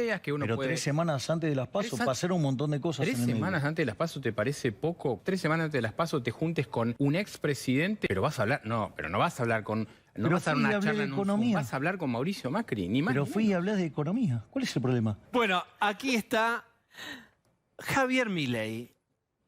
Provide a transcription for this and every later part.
creas que uno Pero puede... 3 semanas antes de las PASO pasaron un montón de cosas en el medio. 3 semanas antes de las PASO te parece poco. 3 semanas antes de las PASO te juntes con un expresidente, pero vas a hablar... No, pero no vas a hablar con... No Pero vas a dar fui y una hablé charla de en un Zoom, economía. vas a hablar con Mauricio Macri, ni más Pero ni fui y menos. hablé de economía. ¿Cuál es el problema? Bueno, aquí está Javier Milei.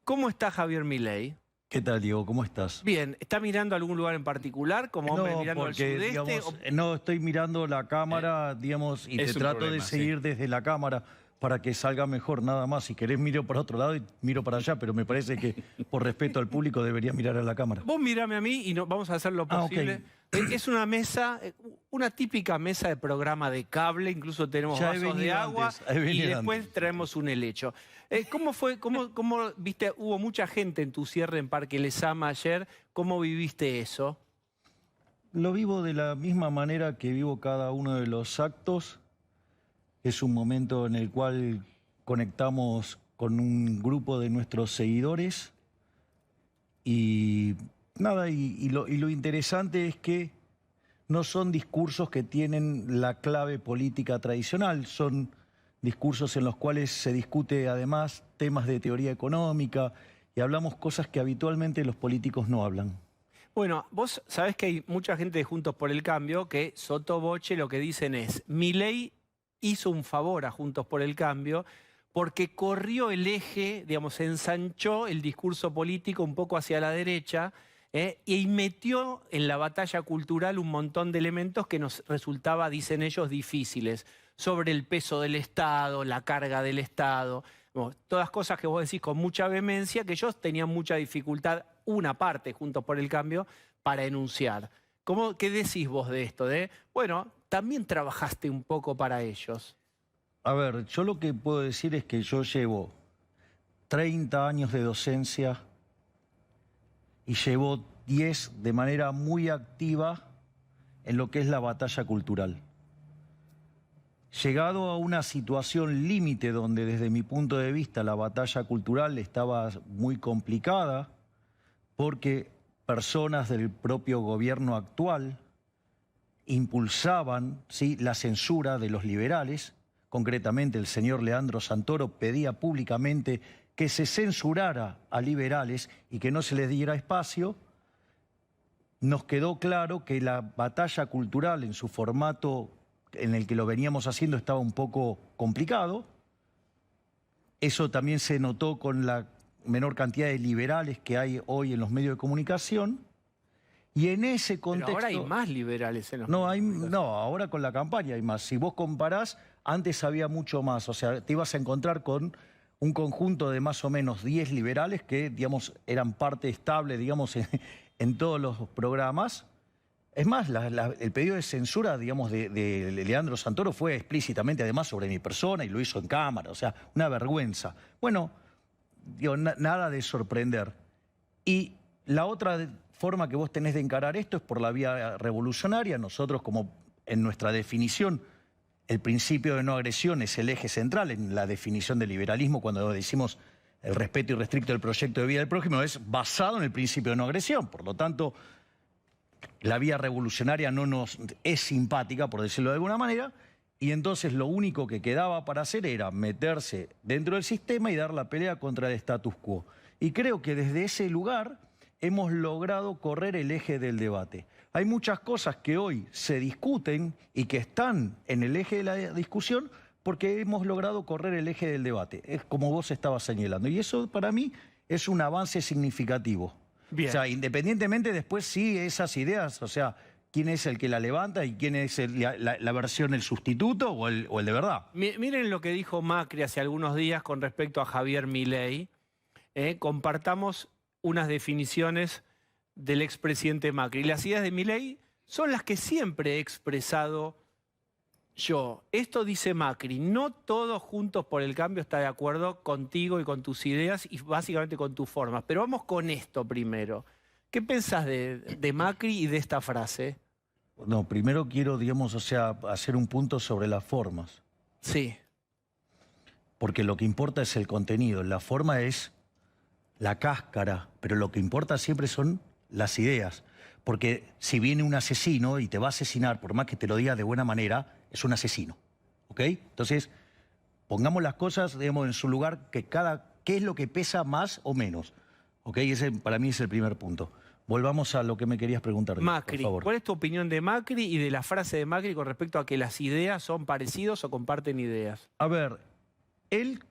¿Cómo está Javier Milei? ¿Qué tal, Diego? ¿Cómo estás? Bien, ¿está mirando algún lugar en particular, como hombre mirando al sudeste? Digamos, no, estoy mirando la cámara, digamos, y es te un trato problema, de seguir desde la cámara para que salga mejor, nada más. Si querés miro para otro lado y miro para allá, pero me parece que por respeto al público debería mirar a la cámara. Vos mirame a mí y vamos a hacer lo posible. Es una mesa, una típica mesa de programa de cable, incluso tenemos Ya he vasos de venido agua antes, he y venido después antes. traemos un helecho. ¿Cómo fue, cómo viste, hubo mucha gente en tu cierre en Parque Lezama ayer, ¿cómo viviste eso? Lo vivo de la misma manera que vivo cada uno de los actos. Es un momento en el cual conectamos con un grupo de nuestros seguidores y nada, y lo interesante es que no son discursos que tienen la clave política tradicional, son discursos en los cuales se discute además temas de teoría económica y hablamos cosas que habitualmente los políticos no hablan. Bueno, vos sabés que hay mucha gente de Juntos por el Cambio que sotoboche lo que dicen es: Milei hizo un favor a Juntos por el Cambio porque corrió el eje, digamos, ensanchó el discurso político un poco hacia la derecha y metió en la batalla cultural un montón de elementos que nos resultaba, dicen ellos, difíciles, sobre el peso del Estado, la carga del Estado, bueno, todas cosas que vos decís con mucha vehemencia, que ellos tenían mucha dificultad, una parte, Juntos por el Cambio, para enunciar. ¿Qué decís vos de esto? Bueno, también trabajaste un poco para ellos. A ver, yo lo que puedo decir es que yo llevo 30 años de docencia y llevo 10 de manera muy activa en lo que es la batalla cultural. Llegado a una situación límite donde desde mi punto de vista la batalla cultural estaba muy complicada porque personas del propio gobierno actual impulsaban, ¿sí?, la censura de los liberales. Concretamente, el señor Leandro Santoro pedía públicamente que se censurara a liberales y que no se les diera espacio. Nos quedó claro que la batalla cultural en su formato en el que lo veníamos haciendo estaba un poco complicado. Eso también se notó con la menor cantidad de liberales que hay hoy en los medios de comunicación. Y en ese contexto... Pero ahora hay más liberales en los No, ahora con la campaña hay más. Si vos comparás, antes había mucho más. O sea, te ibas a encontrar con un conjunto de más o menos 10 liberales que, digamos, eran parte estable, digamos, en todos los programas. Es más, el pedido de censura, digamos, de Leandro Santoro fue explícitamente, además, sobre mi persona y lo hizo en cámara. O sea, una vergüenza. Bueno, digo, nada de sorprender. Y la otra forma que vos tenés de encarar esto es por la vía revolucionaria. Nosotros, como en nuestra definición, el principio de no agresión es el eje central en la definición del liberalismo. Cuando decimos el respeto irrestricto del proyecto de vida del prójimo, es basado en el principio de no agresión. Por lo tanto, la vía revolucionaria no nos es simpática, por decirlo de alguna manera, y entonces lo único que quedaba para hacer era meterse dentro del sistema y dar la pelea contra el status quo. Y creo que desde ese lugar hemos logrado correr el eje del debate. Hay muchas cosas que hoy se discuten y que están en el eje de la discusión porque hemos logrado correr el eje del debate. Es como vos estabas señalando. Y eso para mí es un avance significativo. Bien. O sea, independientemente después sí esas ideas, o sea, quién es el que la levanta y quién es la versión, el sustituto o el de verdad. Miren lo que dijo Macri hace algunos días con respecto a Javier Milei. Compartamos unas definiciones del expresidente Macri. Las ideas de Milei son las que siempre he expresado yo. Esto dice Macri: no todos Juntos por el Cambio está de acuerdo contigo y con tus ideas y básicamente con tus formas. Pero vamos con esto primero. ¿Qué pensás de Macri y de esta frase? No, primero quiero, digamos, o sea, hacer un punto sobre las formas. Sí. Porque lo que importa es el contenido, la forma es la cáscara, pero lo que importa siempre son las ideas. Porque si viene un asesino y te va a asesinar, por más que te lo diga de buena manera, es un asesino, ¿ok? Entonces, pongamos las cosas, digamos, en su lugar, qué es lo que pesa más o menos. ¿Ok? Ese para mí es el primer punto. Volvamos a lo que me querías preguntar, Diego, Macri, por favor. ¿cuál es tu opinión de Macri y de la frase de Macri con respecto a que las ideas son parecidos o comparten ideas? A ver, él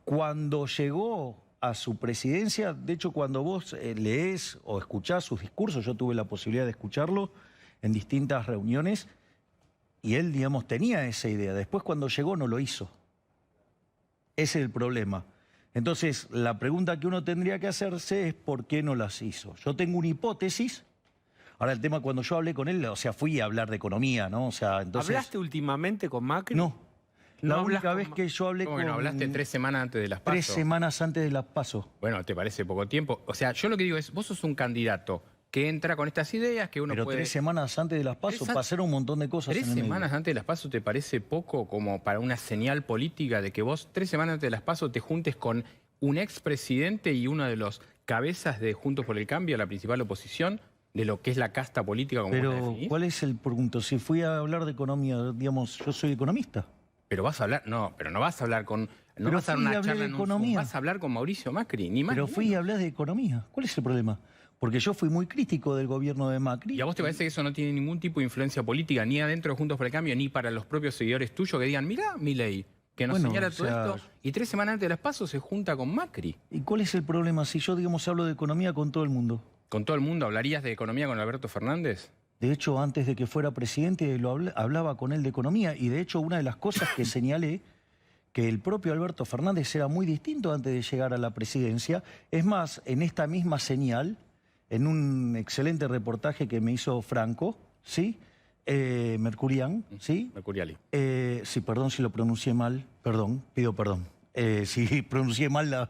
cuando llegó a su presidencia, de hecho cuando vos lees o escuchás sus discursos, yo tuve la posibilidad de escucharlo en distintas reuniones, y él, digamos, tenía esa idea. Después cuando llegó no lo hizo. Ese es el problema. Entonces, la pregunta que uno tendría que hacerse es ¿por qué no las hizo? Yo tengo una hipótesis. Ahora el tema, cuando yo hablé con él, o sea, fui a hablar de economía, ¿no? O sea, entonces... ¿Hablaste últimamente con Macri? No. No La hablas única con vez que yo hablé ¿Cómo con... que no hablaste 3 semanas antes de las PASO? 3 semanas antes de las PASO. Bueno, ¿te parece poco tiempo? O sea, yo lo que digo es, vos sos un candidato que entra con estas ideas que uno Pero puede... 3 semanas antes de las PASO pasaron un montón de cosas en 3 el medio. semanas antes de las PASO te parece poco como para una señal política de que vos 3 semanas antes de las PASO te juntes con un expresidente y uno de los cabezas de Juntos por el Cambio, la principal oposición, de lo que es la casta política como vos la Pero, definís? ¿cuál es el punto? Si fui a hablar de economía, digamos, yo soy economista. Pero vas a hablar, no, pero no vas a hablar con... No Pero vas a dar fui y una hablé charla de en un Zoom, economía. vas a hablar con Mauricio Macri, ni más Pero ni fui y menos. hablé de economía. ¿Cuál es el problema? Porque yo fui muy crítico del gobierno de Macri. ¿Y a vos te parece que eso no tiene ningún tipo de influencia política, ni adentro de Juntos por el Cambio, ni para los propios seguidores tuyos que digan, mirá, Milei, que nos Bueno, señala o todo sea, esto, y 3 semanas antes de las PASO se junta con Macri? ¿Y cuál es el problema si yo, digamos, hablo de economía con todo el mundo? ¿Con todo el mundo hablarías de economía con Alberto Fernández? De hecho, antes de que fuera presidente, hablaba con él de economía. Y de hecho, una de las cosas que señalé, que el propio Alberto Fernández era muy distinto antes de llegar a la presidencia. Es más, en esta misma señal, en un excelente reportaje que me hizo Franco, ¿sí? Mercurian, ¿sí? Mercuriali. Sí, perdón si lo pronuncié mal, perdón, pido perdón. Si pronuncié mal,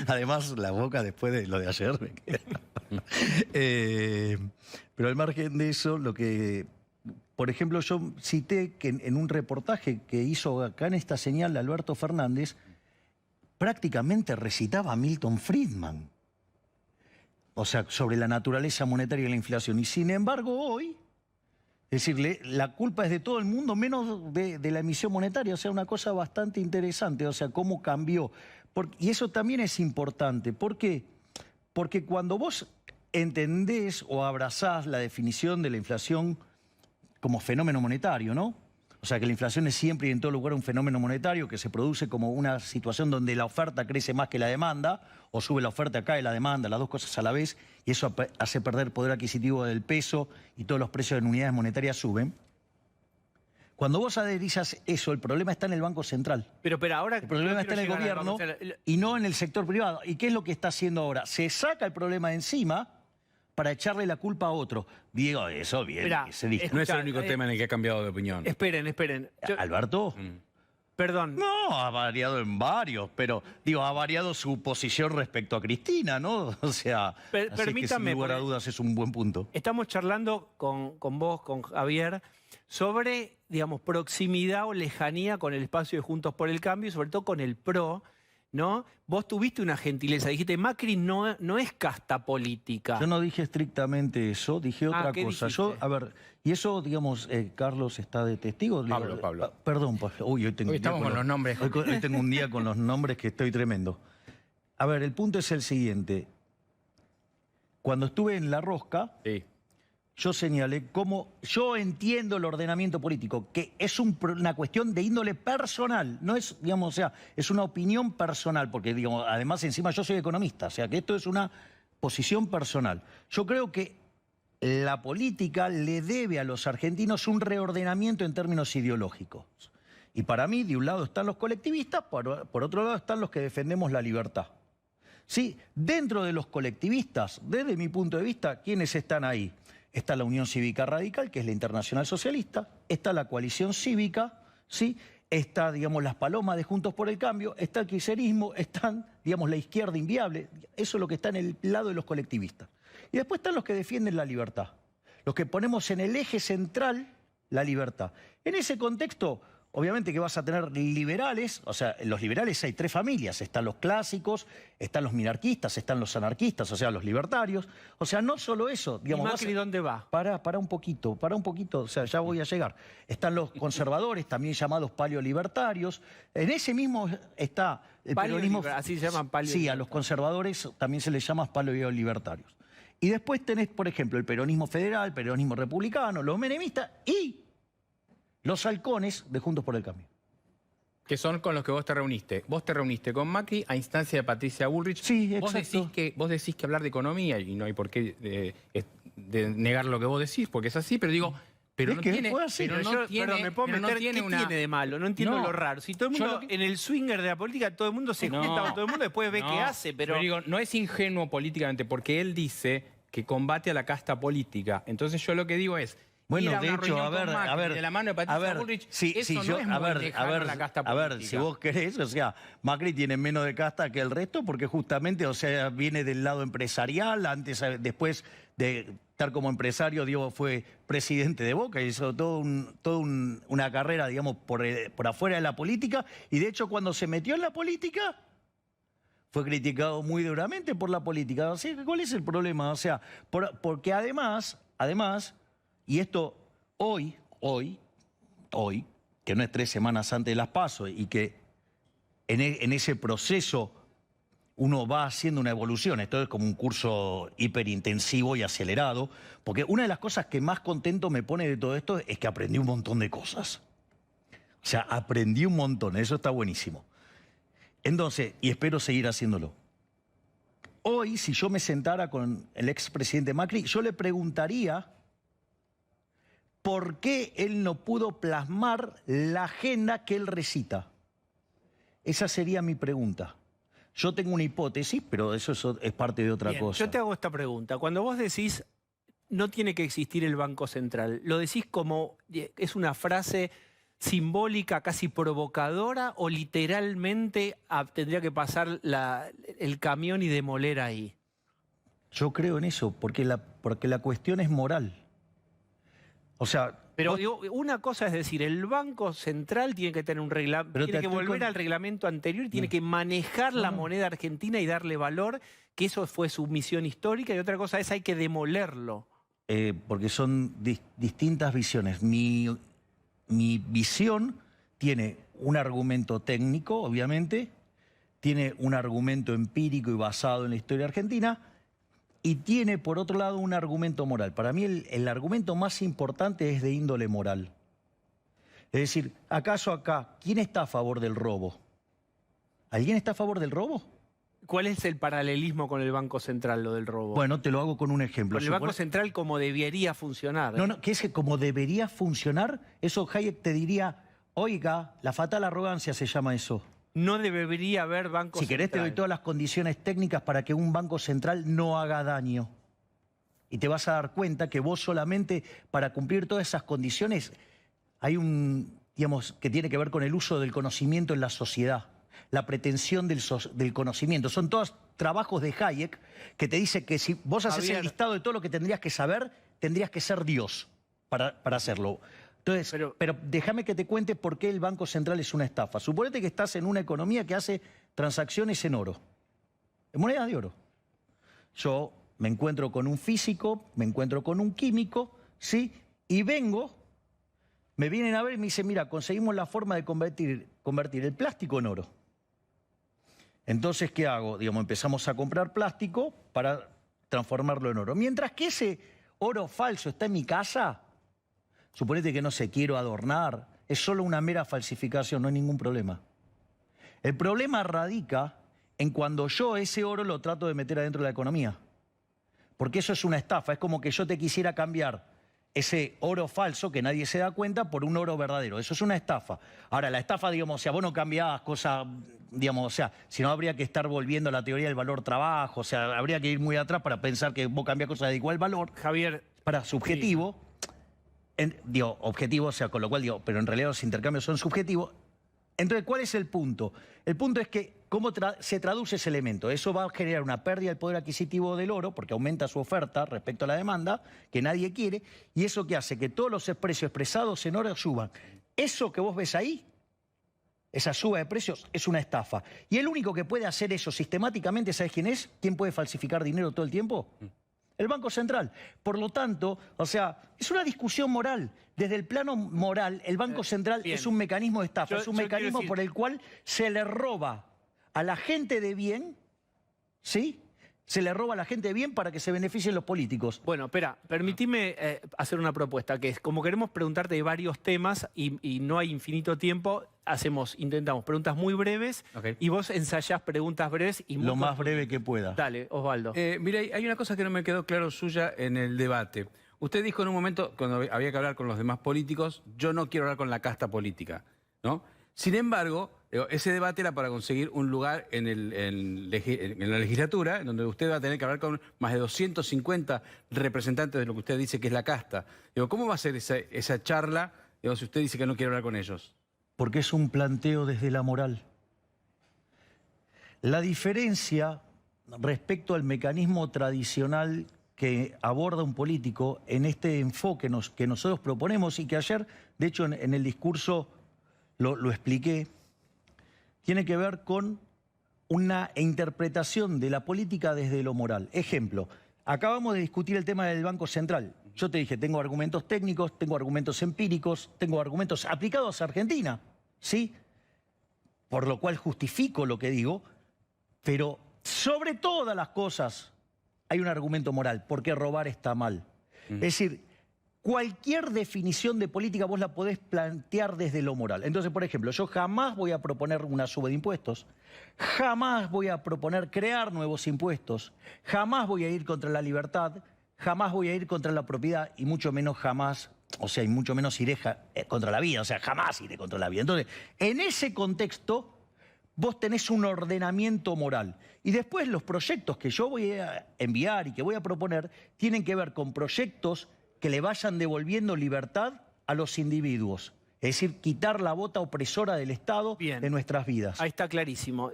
además la boca después de lo de ayer me queda. Pero al margen de eso, lo que, por ejemplo, yo cité que en un reportaje que hizo acá en esta señal Alberto Fernández, prácticamente recitaba a Milton Friedman. O sea, sobre la naturaleza monetaria y la inflación. Y sin embargo, hoy, es decir, la culpa es de todo el mundo, menos de la emisión monetaria. O sea, una cosa bastante interesante. O sea, cómo cambió. Y eso también es importante. ¿Por qué? Porque cuando vos entendés o abrazás la definición de la inflación como fenómeno monetario, ¿no? O sea, que la inflación es siempre y en todo lugar un fenómeno monetario que se produce como una situación donde la oferta crece más que la demanda, o sube la oferta, cae la demanda, las dos cosas a la vez, y eso hace perder poder adquisitivo del peso y todos los precios en unidades monetarias suben. Cuando vos aderizas eso, el problema está en el Banco Central. Pero ahora... El problema está en el gobierno y no en el sector privado. ¿Y qué es lo que está haciendo ahora? Se saca el problema de encima para echarle la culpa a otro. Diego, eso bien, Mirá, que se dijo. No es el Escuchá, único tema en el que ha cambiado de opinión. Esperen. ¿Alberto? Perdón. No, ha variado en varios, pero digo, ha variado su posición respecto a Cristina, ¿no? O sea, así que sin Permítame, lugar a porque dudas es un buen punto. estamos charlando con vos, con Javier, sobre, digamos, proximidad o lejanía con el espacio de Juntos por el Cambio y sobre todo con el PRO, ¿no? Vos tuviste una gentileza, dijiste, Macri no es casta política. Yo no dije estrictamente eso, dije otra ¿qué cosa. dijiste? Yo, a ver, y eso, digamos, Carlos está de testigo. Pablo. Perdón, Pablo. Uy, hoy tengo Hoy un día estamos con los nombres. Hoy tengo un día con los nombres que estoy tremendo. A ver, el punto es el siguiente. Cuando estuve en La Rosca, Sí. yo señalé cómo yo entiendo el ordenamiento político, que es una cuestión de índole personal, no es, digamos, o sea, es una opinión personal, porque, digamos, además encima yo soy economista, o sea, que esto es una posición personal. Yo creo que la política le debe a los argentinos un reordenamiento en términos ideológicos. Y para mí, de un lado están los colectivistas, por otro lado están los que defendemos la libertad. Sí, dentro de los colectivistas, desde mi punto de vista, ¿quiénes están ahí? Está la Unión Cívica Radical, que es la Internacional Socialista, está la Coalición Cívica, ¿sí? Está, digamos, las palomas de Juntos por el Cambio, está el kirchnerismo, están, digamos, la izquierda inviable. Eso es lo que está en el lado de los colectivistas. Y después están los que defienden la libertad, los que ponemos en el eje central la libertad. En ese contexto, obviamente que vas a tener liberales, o sea, en los liberales hay 3 familias, están los clásicos, están los minarquistas, están los anarquistas, o sea, los libertarios. O sea, no solo eso, digamos... ¿Y Macri dónde va? Para un poquito, o sea, ya voy a llegar. Están los conservadores, también llamados paleolibertarios. En ese mismo está el peronismo... Así se llaman paleolibertarios. Sí, a los conservadores también se les llama paleolibertarios. Y después tenés, por ejemplo, el peronismo federal, el peronismo republicano, los menemistas y los halcones de Juntos por el Cambio. Que son con los que vos te reuniste. Vos te reuniste con Macri a instancia de Patricia Bullrich. Sí, Vos exacto. decís que hablar de economía, y no hay por qué de negar lo que vos decís, porque es así, pero digo... Pero Es no que tiene, fue así. pero no Yo, tiene, perdón, ¿me puedo pero no meter? tiene ¿Qué una... tiene de malo? No entiendo No. lo raro. Si todo el mundo, en el swinger de la política, todo el mundo se junta con todo el mundo, después ve qué hace, pero... digo, no es ingenuo políticamente, porque él dice que combate a la casta política. Entonces yo lo que digo es... Bueno, ir a de una hecho, reunión a ver, con Macri de la mano de Patricia Bullrich, eso no es muy lejano a la casta política. si vos querés, o sea, Macri tiene menos de casta que el resto porque justamente, o sea, viene del lado empresarial, antes, después de estar como empresario, Diego fue presidente de Boca, hizo una carrera, digamos, por afuera de la política, y de hecho cuando se metió en la política... fue criticado muy duramente por la política. O sea, ¿cuál es el problema? O sea, porque además, y esto hoy, que no es 3 semanas antes de las PASO, y que en ese proceso uno va haciendo una evolución, esto es como un curso hiperintensivo y acelerado, porque una de las cosas que más contento me pone de todo esto es que aprendí un montón de cosas. O sea, aprendí un montón, eso está buenísimo. Entonces, y espero seguir haciéndolo. Hoy, si yo me sentara con el expresidente Macri, yo le preguntaría por qué él no pudo plasmar la agenda que él recita. Esa sería mi pregunta. Yo tengo una hipótesis, pero eso es parte de otra cosa. Yo te hago esta pregunta. Cuando vos decís no tiene que existir el Banco Central, ¿lo decís como es una frase simbólica, casi provocadora, o literalmente tendría que pasar el camión y demoler ahí? Yo creo en eso, porque la cuestión es moral. O sea... Pero digo, una cosa es decir, el Banco Central tiene que tener un reglamento, tiene que volver al reglamento anterior y tiene que manejar la moneda argentina y darle valor, que eso fue su misión histórica, y otra cosa es hay que demolerlo. Porque son distintas visiones. Mi visión tiene un argumento técnico, obviamente, tiene un argumento empírico y basado en la historia argentina, y tiene, por otro lado, un argumento moral. Para mí el argumento más importante es de índole moral. Es decir, ¿acaso acá quién está a favor del robo? ¿Alguien está a favor del robo? ¿Cuál es el paralelismo con el Banco Central, lo del robo? Bueno, te lo hago con un ejemplo. Con el Banco Central como debería funcionar. No, que es que como debería funcionar, eso Hayek te diría, oiga, la fatal arrogancia se llama eso. No debería haber Banco Central. Si querés te doy todas las condiciones técnicas para que un Banco Central no haga daño. Y te vas a dar cuenta que vos solamente para cumplir todas esas condiciones hay digamos, que tiene que ver con el uso del conocimiento en la sociedad. La pretensión del conocimiento. Son todos trabajos de Hayek que te dice que si vos haces el listado de todo lo que tendrías que saber, tendrías que ser Dios para hacerlo. Entonces, pero déjame que te cuente por qué el Banco Central es una estafa. Suponete que estás en una economía que hace transacciones en oro, en monedas de oro. Yo me encuentro con un físico, me encuentro con un químico, ¿sí? Y me vienen a ver y me dicen, mira, conseguimos la forma de convertir el plástico en oro. Entonces, ¿qué hago? Digamos, empezamos a comprar plástico para transformarlo en oro. Mientras que ese oro falso está en mi casa, suponete que no sé, quiero adornar, es solo una mera falsificación, no hay ningún problema. El problema radica en cuando yo ese oro lo trato de meter adentro de la economía. Porque eso es una estafa, es como que yo te quisiera cambiar ese oro falso que nadie se da cuenta por un oro verdadero. Eso es una estafa. Ahora, la estafa, digamos, o sea, vos no cambiás cosas, digamos, o sea, si no habría que estar volviendo a la teoría del valor trabajo, o sea, habría que ir muy atrás para pensar que vos cambiás cosas de igual valor. Javier. Para subjetivo, digo, objetivo, o sea, con lo cual digo, pero en realidad los intercambios son subjetivos. Entonces, ¿cuál es el punto? El punto es que cómo se traduce ese elemento. Eso va a generar una pérdida del poder adquisitivo del oro, porque aumenta su oferta respecto a la demanda, que nadie quiere, y eso que hace que todos los precios expresados en oro suban. eso que vos ves ahí, esa suba de precios, es una estafa. Y el único que puede hacer eso sistemáticamente, ¿sabes quién es? ¿Quién puede falsificar dinero todo el tiempo? El Banco Central. Por lo tanto, o sea, es una discusión moral. Desde el plano moral, el Banco Central es un mecanismo de estafa, es un mecanismo por el cual se le roba a la gente de bien, ¿sí? Se le roba a la gente de bien para que se beneficien los políticos. Bueno, espera, permitime hacer una propuesta, que es, como queremos preguntarte de varios temas y no hay infinito tiempo, intentamos preguntas muy breves y vos ensayás preguntas breves y lo más breve que pueda. Dale, Osvaldo. Mire, hay una cosa que no me quedó claro suya en el debate. Usted dijo en un momento, cuando había que hablar con los demás políticos, yo no quiero hablar con la casta política, ¿no? Sin embargo, ese debate era para conseguir un lugar en la legislatura, en donde usted va a tener que hablar con más de 250 representantes de lo que usted dice que es la casta. Digo, ¿cómo va a ser esa charla, si usted dice que no quiere hablar con ellos? Porque es un planteo desde la moral. La diferencia respecto al mecanismo tradicional que aborda un político en este enfoque que nosotros proponemos y que ayer, de hecho, en el discurso lo expliqué, tiene que ver con una interpretación de la política desde lo moral. Ejemplo, acabamos de discutir el tema del Banco Central. Yo te dije, tengo argumentos técnicos, tengo argumentos empíricos, tengo argumentos aplicados a Argentina, ¿sí? Por lo cual justifico lo que digo, pero sobre todas las cosas hay un argumento moral, porque robar está mal. Es decir, cualquier definición de política vos la podés plantear desde lo moral. Entonces, por ejemplo, yo jamás voy a proponer una suba de impuestos, jamás voy a proponer crear nuevos impuestos, jamás voy a ir contra la libertad, jamás voy a ir contra la propiedad y mucho menos jamás, o sea, y mucho menos iré contra la vida, o sea, jamás iré contra la vida. Entonces, en ese contexto, vos tenés un ordenamiento moral. Y después los proyectos que yo voy a enviar y que voy a proponer tienen que ver con proyectos que le vayan devolviendo libertad a los individuos. Es decir, quitar la bota opresora del Estado de nuestras vidas. Ahí está clarísimo.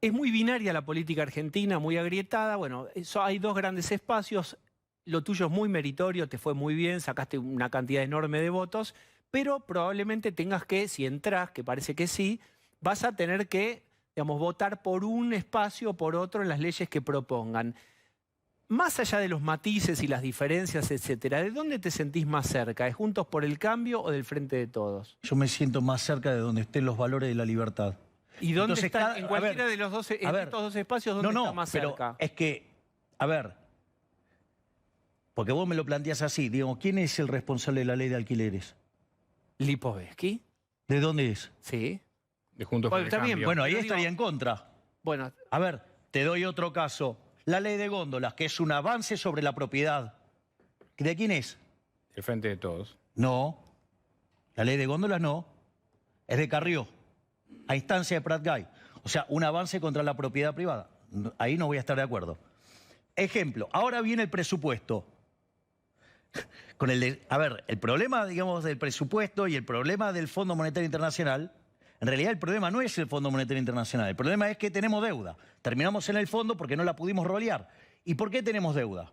Es muy binaria la política argentina, muy agrietada. Bueno, hay dos grandes espacios. Lo tuyo es muy meritorio, te fue muy bien, sacaste una cantidad enorme de votos, pero probablemente tengas que, si entras, que parece que sí, vas a tener que, digamos, votar por un espacio o por otro en las leyes que propongan. Más allá de los matices y las diferencias, etcétera, ¿de dónde te sentís más cerca? ¿De Juntos por el Cambio o del Frente de Todos? Yo me siento más cerca de donde estén los valores de la libertad. ¿Y dónde está? En cualquiera de los dos, estos dos espacios, ¿dónde está más cerca? Pero es que, a ver, porque vos me lo planteás así, digamos, ¿quién es el responsable de la ley de alquileres? Lipovetsky. ¿De dónde es? Sí. De Juntos por el Cambio. Bueno, ahí estaría en contra. Bueno. A ver, te doy otro caso. La ley de góndolas, que es un avance sobre la propiedad. ¿De quién es? El Frente de Todos. No. La ley de góndolas no. Es de Carrió, a instancia de Prat Gay. O sea, un avance contra la propiedad privada. Ahí no voy a estar de acuerdo. Ejemplo, ahora viene el presupuesto. A ver, el problema, digamos, del presupuesto y el problema del Fondo Monetario Internacional, en realidad el problema no es el Fondo Monetario Internacional, el problema es que tenemos deuda. Terminamos en el fondo porque no la pudimos rolear. ¿Y por qué tenemos deuda?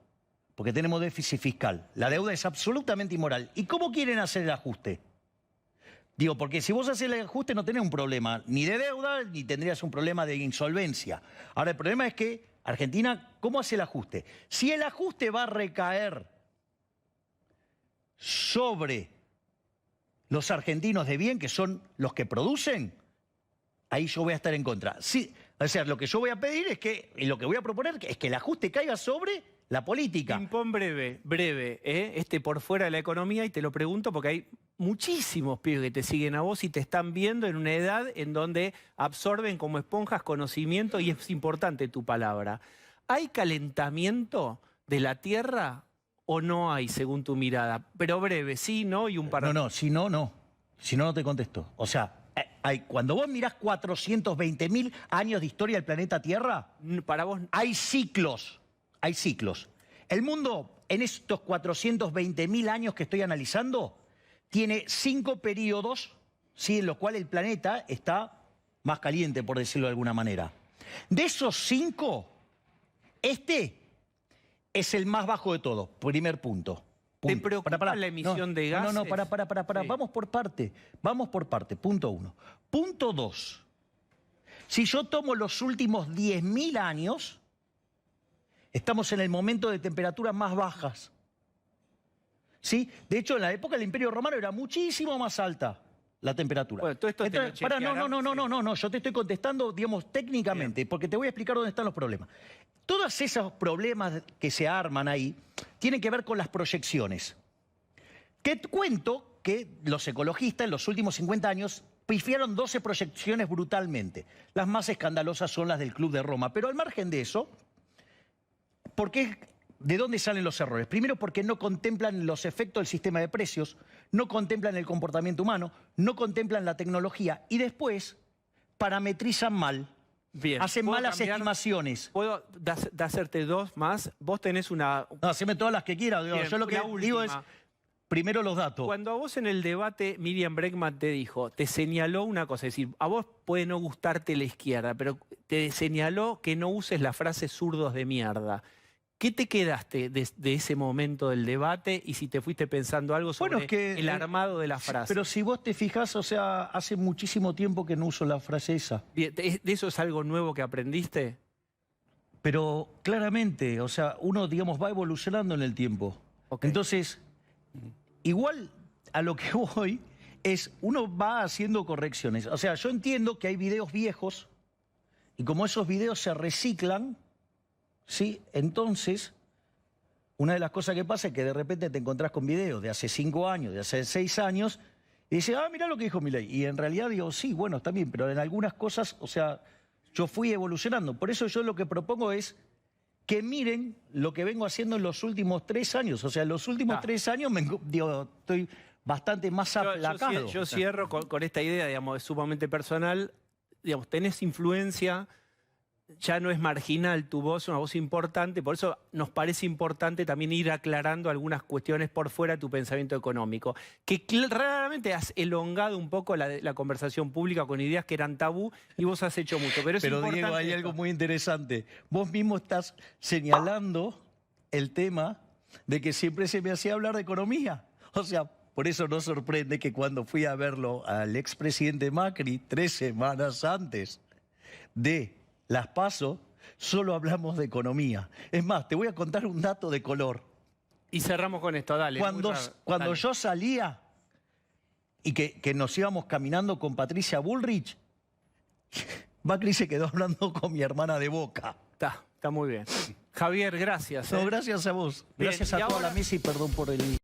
Porque tenemos déficit fiscal. La deuda es absolutamente inmoral. ¿Y cómo quieren hacer el ajuste? Digo, porque si vos haces el ajuste no tenés un problema ni de deuda ni tendrías un problema de insolvencia. Ahora, el problema es que Argentina, ¿cómo hace el ajuste? Si el ajuste va a recaer sobre los argentinos de bien, que son los que producen, ahí yo voy a estar en contra. Sí, o sea, lo que yo voy a pedir es que, y lo que voy a proponer es que el ajuste caiga sobre la política. Ping-pong breve, por fuera de la economía, y te lo pregunto porque hay muchísimos pibes que te siguen a vos y te están viendo en una edad en donde absorben como esponjas conocimiento y es importante tu palabra. ¿Hay calentamiento de la Tierra o no hay, según tu mirada? Pero breve, sí, no y un par. No, si no, no. Si no, no te contesto. O sea, cuando vos mirás 420.000 años de historia del planeta Tierra, para vos hay ciclos. Hay ciclos. El mundo, en estos 420.000 años que estoy analizando, tiene 5 periodos, ¿sí?, en los cuales el planeta está más caliente, por decirlo de alguna manera. De esos 5, este es el más bajo de todos, primer punto. ¿Te preocupa la emisión de gases? No, para. Sí. Vamos por parte. Punto 1. Punto 2. Si yo tomo los últimos 10.000 años, estamos en el momento de temperaturas más bajas. ¿Sí? De hecho, en la época del Imperio Romano era muchísimo más alta la temperatura. Bueno, todo esto te lo chequearán. No, yo te estoy contestando, digamos, técnicamente, porque te voy a explicar dónde están los problemas. Todos esos problemas que se arman ahí tienen que ver con las proyecciones. Te cuento que los ecologistas en los últimos 50 años pifiaron 12 proyecciones brutalmente. Las más escandalosas son las del Club de Roma. Pero al margen de eso, ¿de dónde salen los errores? Primero, porque no contemplan los efectos del sistema de precios, no contemplan el comportamiento humano, no contemplan la tecnología y después parametrizan mal. Bien. Hacen malas estimaciones. ¿Puedo hacerte dos más? Vos tenés una... No, haceme todas las que quieras. Bien, yo lo que digo es, primero los datos. Cuando a vos en el debate Miriam Bregman te señaló una cosa, es decir, a vos puede no gustarte la izquierda, pero te señaló que no uses la frase zurdos de mierda. ¿Qué te quedaste de ese momento del debate y si te fuiste pensando algo sobre el armado de la frase? Pero si vos te fijás, o sea, hace muchísimo tiempo que no uso la frase esa. Bien, ¿de eso es algo nuevo que aprendiste? Pero claramente, o sea, uno, digamos, va evolucionando en el tiempo. Okay. Entonces, igual a lo que voy es, uno va haciendo correcciones. O sea, yo entiendo que hay videos viejos y como esos videos se reciclan, ¿sí? Entonces, una de las cosas que pasa es que de repente te encontrás con videos de hace 5 años, de hace 6 años, y dices, mirá lo que dijo Milei. Y en realidad digo, sí, bueno, está bien, pero en algunas cosas, o sea, yo fui evolucionando. Por eso yo lo que propongo es que miren lo que vengo haciendo en los últimos 3 años. O sea, en los últimos 3 años estoy bastante más aplacado. Yo cierro con esta idea, digamos, es sumamente personal. Digamos, tenés influencia... Ya no es marginal tu voz, es una voz importante, por eso nos parece importante también ir aclarando algunas cuestiones por fuera de tu pensamiento económico, que raramente has elongado un poco la conversación pública con ideas que eran tabú y vos has hecho mucho. Pero Diego, hay algo muy interesante. Vos mismo estás señalando el tema de que siempre se me hacía hablar de economía. O sea, por eso no sorprende que cuando fui a verlo al expresidente Macri 3 semanas antes de las PASO, solo hablamos de economía. Es más, te voy a contar un dato de color. Y cerramos con esto, dale. Cuando yo salía y que nos íbamos caminando con Patricia Bullrich, Macri se quedó hablando con mi hermana de Boca. Está muy bien. Javier, gracias. No, gracias a vos. Bien, gracias a toda la mesa y perdón por el...